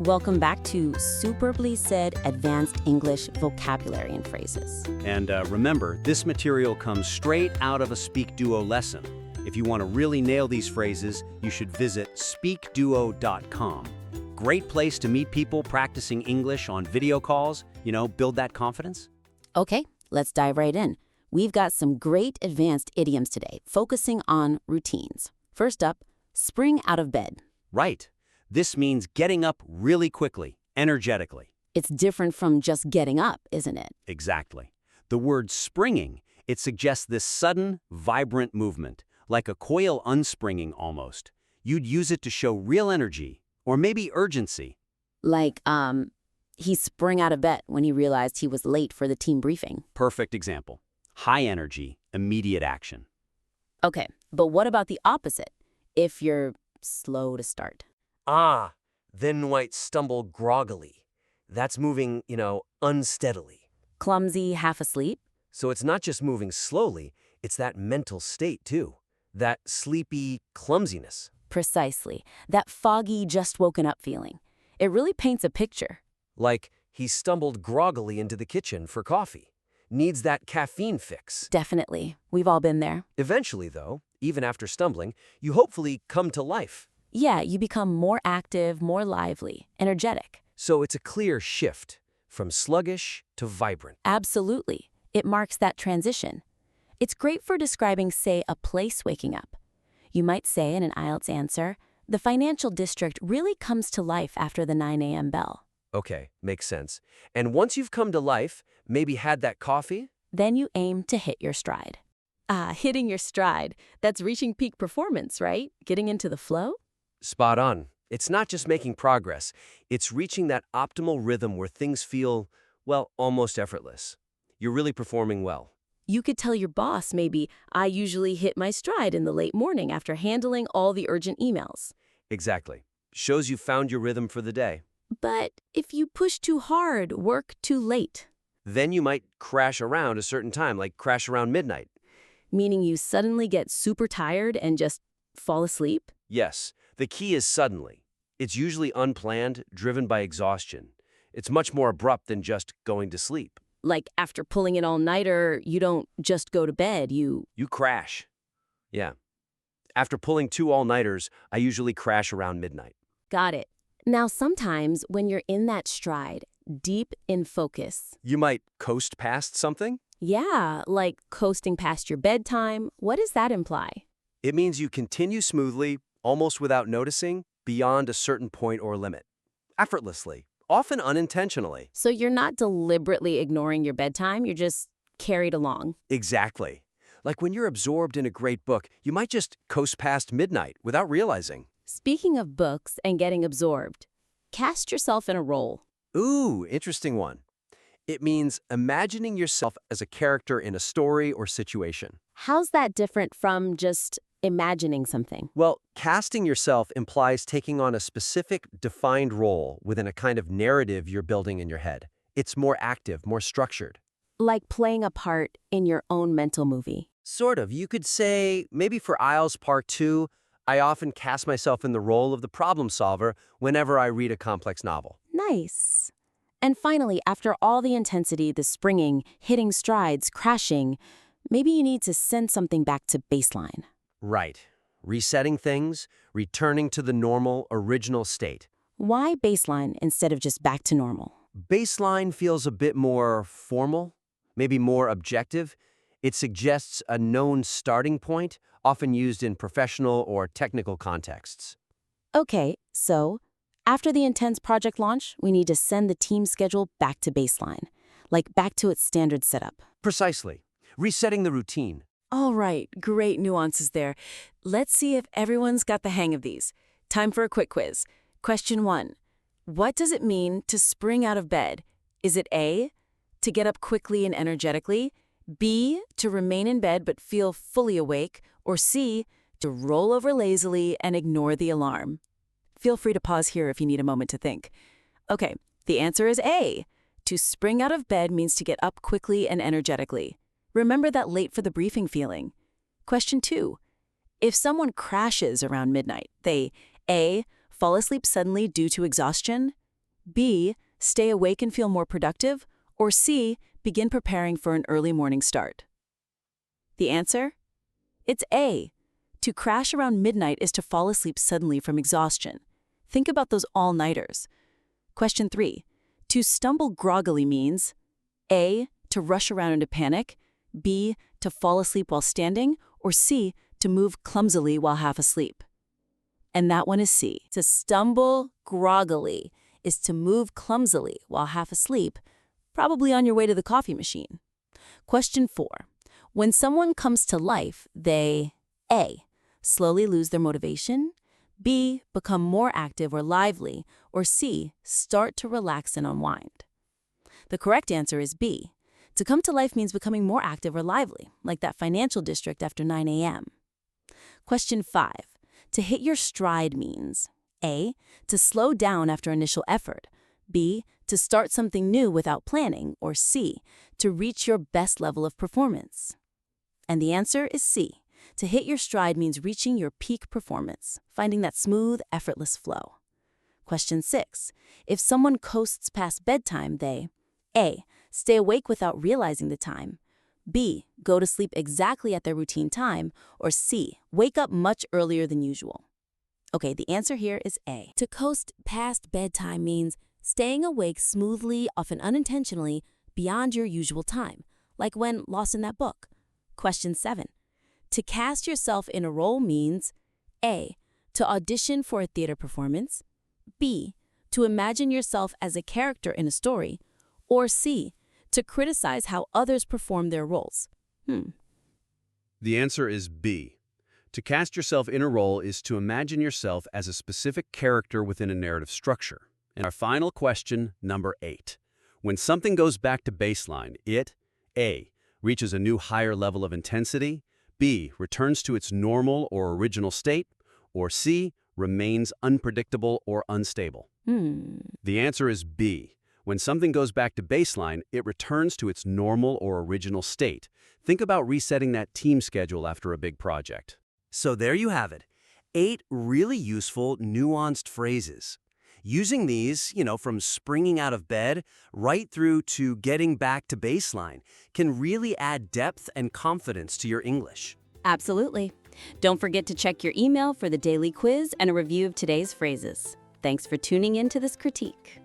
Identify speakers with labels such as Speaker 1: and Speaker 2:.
Speaker 1: Welcome back to Superbly Said Advanced English Vocabulary and Phrases.
Speaker 2: And remember, this material comes straight out of a SpeakDuo lesson. If you want to really nail these phrases, you should visit SpeakDuo.com. Great place to meet people practicing English on video calls, build that confidence.
Speaker 1: Okay, let's dive right in. We've got some great advanced idioms today, focusing on routines. First up, spring out of bed.
Speaker 2: Right. This means getting up really quickly, energetically.
Speaker 1: It's different from just getting up, isn't it?
Speaker 2: Exactly. The word springing, it suggests this sudden, vibrant movement, like a coil unspringing almost. You'd use it to show real energy, or maybe urgency.
Speaker 1: Like, he sprang out of bed when he realized he was late for the team briefing.
Speaker 2: Perfect example. High energy, immediate action.
Speaker 1: Okay, but what about the opposite? If you're slow to start.
Speaker 3: Then might stumble groggily. That's moving, unsteadily.
Speaker 1: Clumsy, half asleep?
Speaker 3: So it's not just moving slowly, it's that mental state too. That sleepy clumsiness.
Speaker 1: Precisely. That foggy, just woken up feeling. It really paints a picture.
Speaker 3: Like he stumbled groggily into the kitchen for coffee. Needs that caffeine fix.
Speaker 1: Definitely. We've all been there.
Speaker 3: Eventually, though, even after stumbling, you hopefully come to life.
Speaker 1: Yeah, you become more active, more lively, energetic.
Speaker 3: So it's a clear shift from sluggish to vibrant.
Speaker 1: Absolutely. It marks that transition. It's great for describing, say, a place waking up. You might say in an IELTS answer, the financial district really comes to life after the 9 a.m. bell.
Speaker 3: Okay, makes sense. And once you've come to life, maybe had that coffee?
Speaker 1: Then you aim to hit your stride. Hitting your stride. That's reaching peak performance, right? Getting into the flow?
Speaker 3: Spot on. It's not just making progress. It's reaching that optimal rhythm where things feel, almost effortless. You're really performing well.
Speaker 1: You could tell your boss maybe, I usually hit my stride in the late morning after handling all the urgent emails.
Speaker 3: Exactly. Shows you found your rhythm for the day.
Speaker 1: But if you push too hard, work too late.
Speaker 3: Then you might crash around a certain time, like crash around midnight.
Speaker 1: Meaning you suddenly get super tired and just fall asleep?
Speaker 3: Yes. The key is suddenly. It's usually unplanned, driven by exhaustion. It's much more abrupt than just going to sleep.
Speaker 1: Like after pulling an all-nighter, you don't just go to bed, you
Speaker 3: crash. Yeah. After pulling 2 all-nighters, I usually crash around midnight.
Speaker 1: Got it. Now sometimes when you're in that stride, deep in focus.
Speaker 3: You might coast past something?
Speaker 1: Yeah, like coasting past your bedtime. What does that imply?
Speaker 3: It means you continue smoothly, almost without noticing, beyond a certain point or limit. Effortlessly, often unintentionally.
Speaker 1: So you're not deliberately ignoring your bedtime, you're just carried along.
Speaker 3: Exactly. Like when you're absorbed in a great book, you might just coast past midnight without realizing.
Speaker 1: Speaking of books and getting absorbed, cast yourself in a role.
Speaker 3: Ooh, interesting one. It means imagining yourself as a character in a story or situation.
Speaker 1: How's that different from just imagining something?
Speaker 3: Well, casting yourself implies taking on a specific, defined role within a kind of narrative you're building in your head. It's more active, more structured.
Speaker 1: Like playing a part in your own mental movie.
Speaker 3: Sort of. You could say, maybe for IELTS Part 2, I often cast myself in the role of the problem solver whenever I read a complex novel.
Speaker 1: Nice. And finally, after all the intensity, the springing, hitting strides, crashing, maybe you need to send something back to baseline.
Speaker 3: Right. Resetting things, returning to the normal, original state.
Speaker 1: Why baseline instead of just back to normal?
Speaker 3: Baseline feels a bit more formal, maybe more objective. It suggests a known starting point, often used in professional or technical contexts.
Speaker 1: Okay, so after the intense project launch, we need to send the team schedule back to baseline, like back to its standard setup.
Speaker 3: Precisely. Resetting the routine.
Speaker 4: All right, great nuances there. Let's see if everyone's got the hang of these. Time for a quick quiz. Question 1. What does it mean to spring out of bed? Is it A, to get up quickly and energetically, B, to remain in bed but feel fully awake, or C, to roll over lazily and ignore the alarm? Feel free to pause here if you need a moment to think. Okay, the answer is A. To spring out of bed means to get up quickly and energetically. Remember that late for the briefing feeling. Question 2. If someone crashes around midnight, they A, fall asleep suddenly due to exhaustion, B, stay awake and feel more productive, or C, begin preparing for an early morning start? The answer? It's A. To crash around midnight is to fall asleep suddenly from exhaustion. Think about those all-nighters. Question 3. To stumble groggily means A, to rush around into panic, B, to fall asleep while standing, or C, to move clumsily while half asleep. And that one is C. To stumble groggily is to move clumsily while half asleep, probably on your way to the coffee machine. Question 4. When someone comes to life, they A, slowly lose their motivation, B, become more active or lively, or C, start to relax and unwind. The correct answer is B. To come to life means becoming more active or lively, like that financial district after 9 a.m. Question 5. To hit your stride means A, to slow down after initial effort, B, to start something new without planning, or C, to reach your best level of performance. And the answer is C. To hit your stride means reaching your peak performance, finding that smooth, effortless flow. Question 6. If someone coasts past bedtime, they A, stay awake without realizing the time, B, go to sleep exactly at their routine time, or C, wake up much earlier than usual. Okay, the answer here is A. To coast past bedtime means staying awake smoothly, often unintentionally, beyond your usual time, like when lost in that book. Question 7. To cast yourself in a role means A, to audition for a theater performance, B, to imagine yourself as a character in a story, or C, to criticize how others perform their roles.
Speaker 2: The answer is B. To cast yourself in a role is to imagine yourself as a specific character within a narrative structure. And our final question, number 8. When something goes back to baseline, it A, reaches a new higher level of intensity, B, returns to its normal or original state, or C, remains unpredictable or unstable. The answer is B. When something goes back to baseline, it returns to its normal or original state. Think about resetting that team schedule after a big project.
Speaker 3: So there you have it. 8 really useful, nuanced phrases. Using these, from springing out of bed right through to getting back to baseline, can really add depth and confidence to your English.
Speaker 1: Absolutely. Don't forget to check your email for the daily quiz and a review of today's phrases. Thanks for tuning in to this critique.